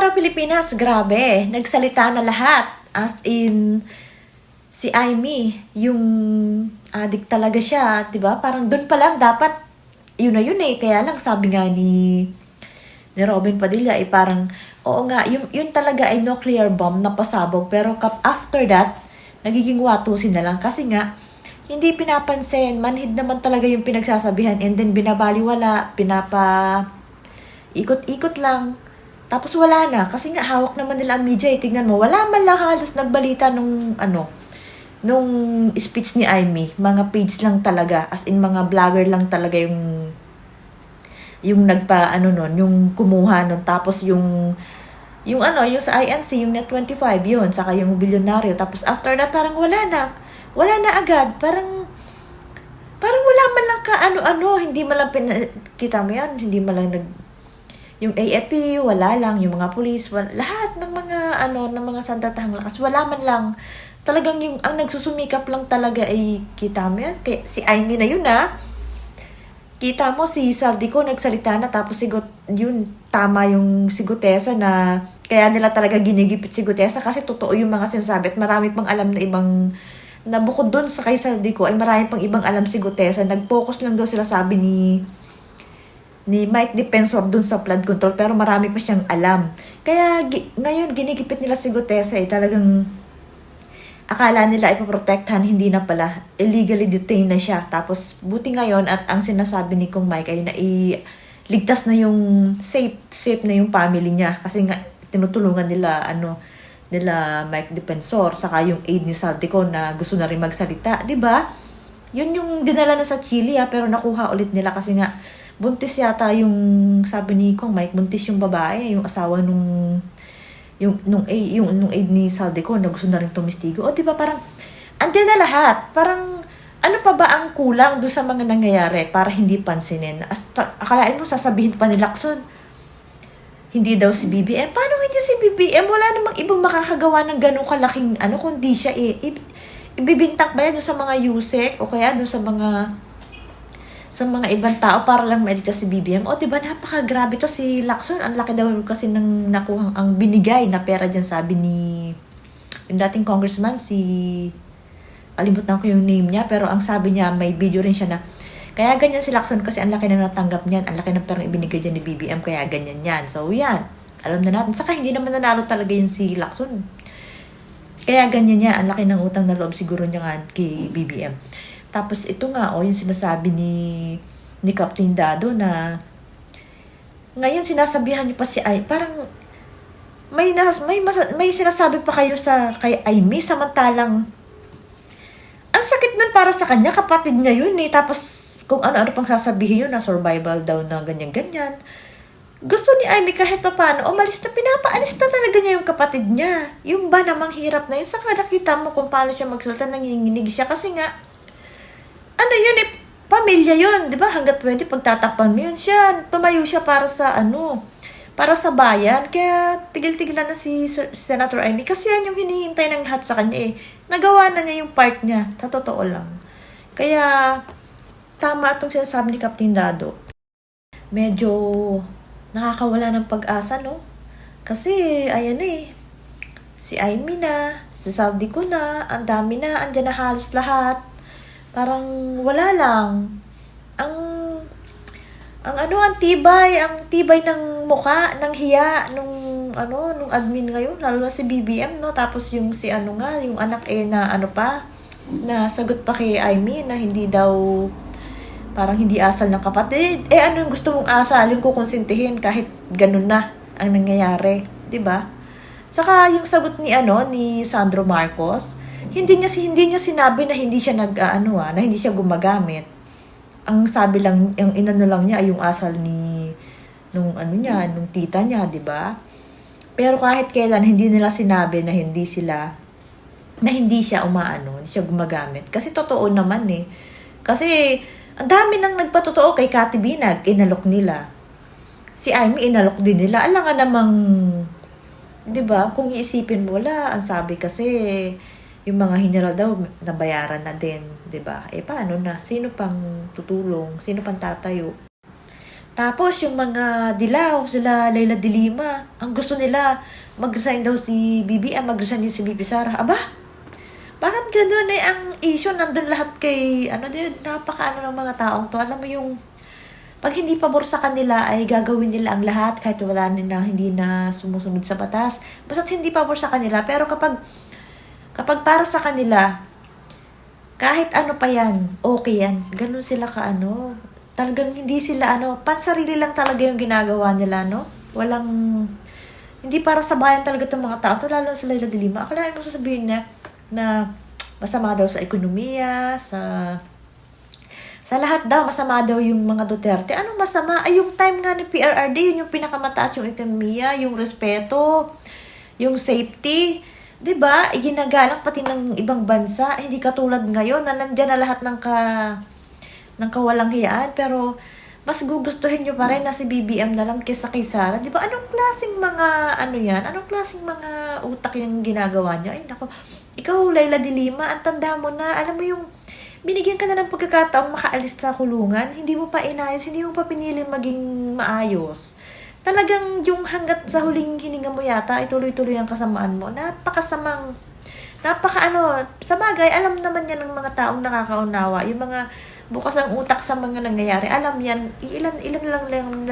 araw Pilipinas, grabe. Nagsalita na lahat. As in, si Aimee, yung adik talaga siya, 'di ba? Parang doon pa lang dapat yun na yun eh. Kaya lang sabi nga ni Robin Padilla parang oo nga, yun talaga ay nuclear bomb na pasabog pero after that, nagiging watusin na lang kasi nga hindi pinapansin, manhid naman talaga yung pinagsasabihan and then binabaliwala, ikot-ikot lang. Tapos wala na kasi nga hawak naman nila ang media eh. Tingnan mo, wala man lang halos nagbalita nung speech ni Aimee. Mga page lang talaga, as in mga vlogger lang talaga yung yung kumuha nun. Tapos yung sa INC, yung Net25 yun, saka yung bilyonaryo. Tapos after that, parang wala na agad. Parang wala man lang ka hindi man lang kita mo yan, hindi man lang yung AFP, wala lang, yung mga pulis, lahat ng mga sandatahang lakas, wala man lang. Talagang ang nagsusumikap lang talaga ay kita mo yan. Kaya, si Aimee na yun kita mo si Saldico nagsalita na tapos yun, tama yung si Gutesa na kaya nila talaga ginigipit si Gutesa kasi totoo yung mga sinasabi at marami pang alam na ibang na bukod dun sa kay Saldico ay marami pang ibang alam si Gutesa. Nag-focus lang doon sila sabi ni Mike Defensor dun sa flood control pero marami pa siyang alam. Kaya ngayon ginigipit nila si Gutesa talagang akala nila ipoprotektahan, hindi na pala. Illegally detained na siya. Tapos buti ngayon at ang sinasabi ni Kong Mike ay ligtas na yung safe na yung family niya kasi nga tinutulungan nila Mike Defensor saka yung aide ni Saldico na gusto na rin magsalita, 'di ba? Yun yung dinala na sa Chile pero nakuha ulit nila kasi nga buntis yata yung sabi ni Kong Mike, buntis yung babae, yung asawa nung aide ni Saldico na gusto na rin tumistigo. O di ba parang andyan na lahat. Parang ano pa ba ang kulang doon sa mga nangyayari para hindi pansinin? Akalain mo sasabihin pa ni Lacson, hindi daw si BBM. Paano hindi si BBM? Wala namang ibang makakagawa ng ganong kalaking kundi siya ibibintang ba yan doon sa mga USEC o kaya doon sa mga ibang tao para lang maligtas si BBM. O diba napakagrabe to si Lacson. Ang laki daw kasi ng nakuhang ang binigay na pera dyan sabi ni yung dating congressman alimutan ko yung name niya pero ang sabi niya may video rin siya na kaya ganyan si Lacson kasi ang laki na natanggap niyan. Ang laki ng perang ibinigay dyan ni BBM kaya ganyan yan. So yan. Alam na natin. Saka hindi naman nanalo talaga yun si Lacson. Kaya ganyan yan. Ang laki ng utang na loob siguro niya nga kay BBM. Tapos ito nga, yung sinasabi ni Captain Dado na ngayon sinasabihan niyo pa si Aimee, parang may sinasabi pa kayo kay Aimee samantalang ang sakit nun para sa kanya, kapatid niya yun tapos kung ano-ano pang sasabihin yun na survival daw na ganyan-ganyan. Gusto ni Aimee kahit pa paano, pinapaalis na talaga niya yung kapatid niya. Yung ba namang hirap na yun, saka nakita mo kung paano siya magsalita, nanginginig siya kasi nga pamilya yun, di ba? Hanggat pwede, pagtatakpan mo yun siya. Tumayo siya para sa bayan. Kaya tigil-tigilan na si Senator Aimee. Kasi yan yung hinihintay ng lahat sa kanya Nagawa na niya yung part niya. Sa totoo lang. Kaya, tama itong sinasabi ni Captain Dado. Medyo nakakawala ng pag-asa, no? Kasi, ayan si Aimee na, si Saldico na, ang dami na, andyan na halos lahat. Parang wala lang. Ang tibay ng mukha, ng hiya, nung admin ngayon, lalo na si BBM, no? Tapos yung yung anak na sagot pa kay Aimee na hindi daw, parang hindi asal ng kapatid. Ano yung gusto mong asal? Yung kukonsintihin kahit ganun na ang nangyayari. 'Di ba? Saka yung sagot ni Sandro Marcos, hindi niya sinabi na hindi siya na hindi siya gumagamit. Ang sabi lang, yung lang niya ay yung asal nung tita niya, 'di ba? Pero kahit kailan hindi nila sinabi na hindi siya hindi siya gumagamit. Kasi totoo naman Kasi ang dami nang nagpatotoo kay Cathy Binag, inalok nila. Si Aimee inalok din nila. Alam nga namang 'di ba? Kung iisipin mo ang sabi kasi yung mga general daw nabayaran na din, 'di ba? Paano na? Sino pang tutulong? Sino pang tatayo? Tapos yung mga dilaw, sila Leila de Lima, ang gusto nila, mag-resign daw si BBM, mag-resign din si BP Sara. Aba, bakit gano'n eh ang issue? Nandun lahat kay, napaka ng mga taong to. Alam mo yung, pag hindi pabor sa kanila ay gagawin nila ang lahat kahit wala nila, hindi na sumusunod sa batas. Basta't hindi pabor sa kanila. Pero kapag para sa kanila, kahit ano pa yan, okay yan. Ganun sila talagang hindi sila pansarili lang talaga yung ginagawa nila, no? Walang, hindi para sa bayan talaga itong mga tao. To, lalo sa Leila de Lima. Akalain mo sasabihin niya na masama daw sa ekonomiya, sa lahat daw, masama daw yung mga Duterte. Anong masama? Ay, yung time nga ni PRRD, yun yung pinakamataas yung ekonomiya, yung respeto, yung safety. 'Di ba? Ginagalang pati ng ibang bansa. Hindi katulad ngayon na nandiyan na lahat ng kawalang hiyaan. Pero, mas gugustuhin nyo pa rin na si BBM na lang kaysa kay Sara. 'Di ba? Anong klaseng mga, yan? Anong klaseng mga utak yung ginagawa niya? Ay, nako. Ikaw, Leila de Lima, ang tanda mo na, alam mo yung, binigyan ka na ng pagkakataong makaalis sa kulungan, hindi mo pa inayos, hindi mo pa piniling maging maayos. Talagang yung hanggat sa huling hininga mo yata, ay tuloy-tuloy ang kasamaan mo. Sa bagay, alam naman yan ng mga taong nakakaunawa. Yung mga bukas ang utak sa mga nangyayari, alam yan, ilan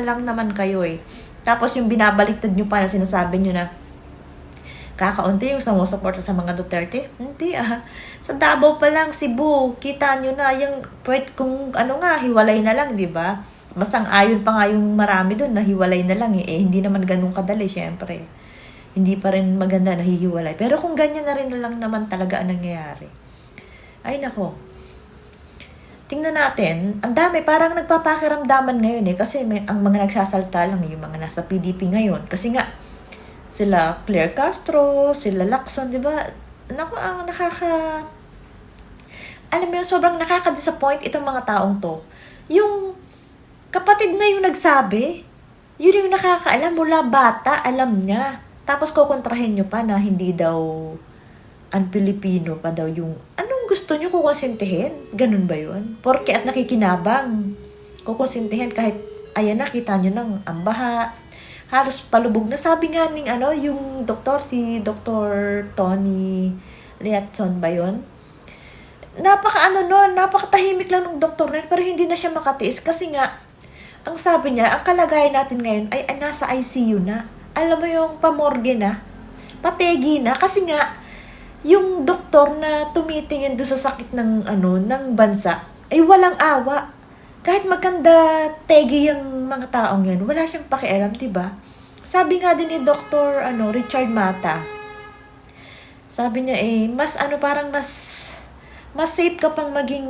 lang naman kayo eh. Tapos yung binabaliktad nyo pa na sinasabi nyo na, kakaunti yung sumusuporta sa mga Duterte? Hindi Sa Davao pa lang, Cebu, kita nyo na yung kung hiwalay na lang, di ba? Basta ang ayon pa nga yung marami doon, nahiwalay na lang hindi naman ganun kadali, syempre. Hindi pa rin maganda nahihiwalay. Pero kung ganyan na rin lang naman talaga ang nangyayari. Ay nako. Tingnan natin, ang dami, parang nagpapakiramdaman ngayon kasi ang mga nagsasalta lang yung mga nasa PDP ngayon. Kasi nga, sila Claire Castro, sila Lacson, di ba? Naku, alam mo yun, sobrang nakaka-disappoint itong mga taong to. Yung kapatid na yung nagsabi, yun yung nakakaalam, mula bata, alam niya. Tapos kukontrahin nyo pa na hindi daw un-Filipino pa daw yung, anong gusto nyo kukonsintihin? Ganun ba yun? Porke at nakikinabang, kukonsintihin kahit, ayan nakita nyo ng ambaha, halos palubog na. Sabi nga yung si Dr. Tony Liatson ba yun? Napakatahimik lang ng doktor na yun, pero hindi na siya makatiis kasi nga, ang sabi niya, ang kalagayan natin ngayon ay nasa ICU na. Alam mo yung pamorgue na, pategi na, kasi nga, yung doktor na tumitingin doon sa sakit ng bansa, ay walang awa. Kahit maganda tegi yung mga taong yan, wala siyang pakialam, diba? Sabi nga din ni Dr. Richard Mata, sabi niya parang mas safe ka pang maging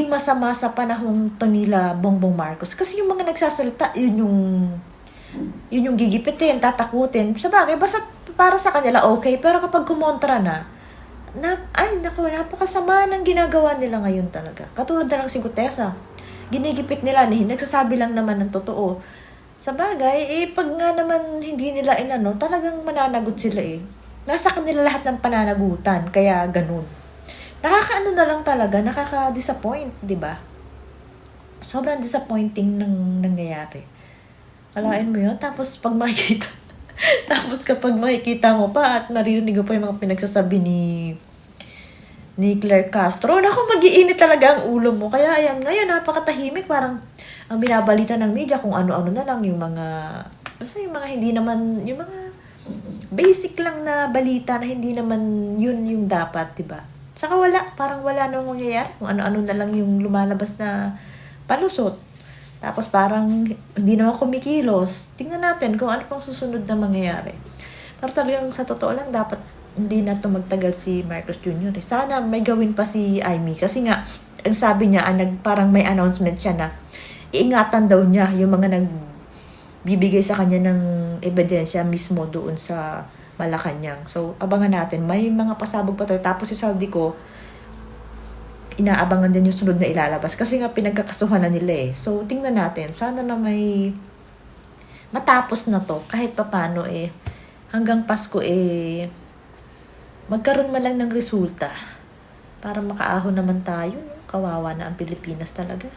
masama sa panahong to nila Bongbong Marcos. Kasi yung mga nagsasalita, yun yung gigipitin, tatakutin. Sa bagay, basta para sa kanila okay, pero kapag kumontra napakasama ng ginagawa nila ngayon talaga. Katulad na lang si Gutesa. Ginigipit nila, nagsasabi lang naman ng totoo. Sa bagay, pag nga naman hindi nila talagang mananagot sila Nasa kanila lahat ng pananagutan, kaya ganun. Na lang talaga, nakaka-disappoint, di ba? Sobrang disappointing ng nangyayari. Kalain mo yun, tapos kapag makikita mo pa at naririnig mo pa yung mga pinagsasabi ni Claire Castro, naku, mag-iinit talaga ang ulo mo. Kaya ayan, ngayon napakatahimik, parang ang binabalita ng media kung ano-ano na lang yung mga, basta yung mga hindi naman, yung mga basic lang na balita na hindi naman yun yung dapat, diba? Saka parang wala nang mangyayari kung ano-ano na lang yung lumalabas na palusot. Tapos parang hindi naman kumikilos. Tingnan natin kung ano pang susunod na mangyayari. Pero talagang sa totoo lang, dapat hindi na ito magtagal si Marcos Jr. Sana may gawin pa si Amy. Kasi nga, ang sabi niya, parang may announcement siya na iingatan daw niya yung mga nagbibigay sa kanya ng ebidensya mismo doon sa Malacanang. So, abangan natin. May mga pasabog pa tayo. Tapos si Saudi ko, inaabangan din yung sunod na ilalabas. Kasi nga pinagkakasuhan na nila So, tingnan natin. Sana na may matapos na to. Kahit papano hanggang Pasko magkaroon man lang ng resulta. Para makaahon naman tayo. Kawawa na ang Pilipinas talaga.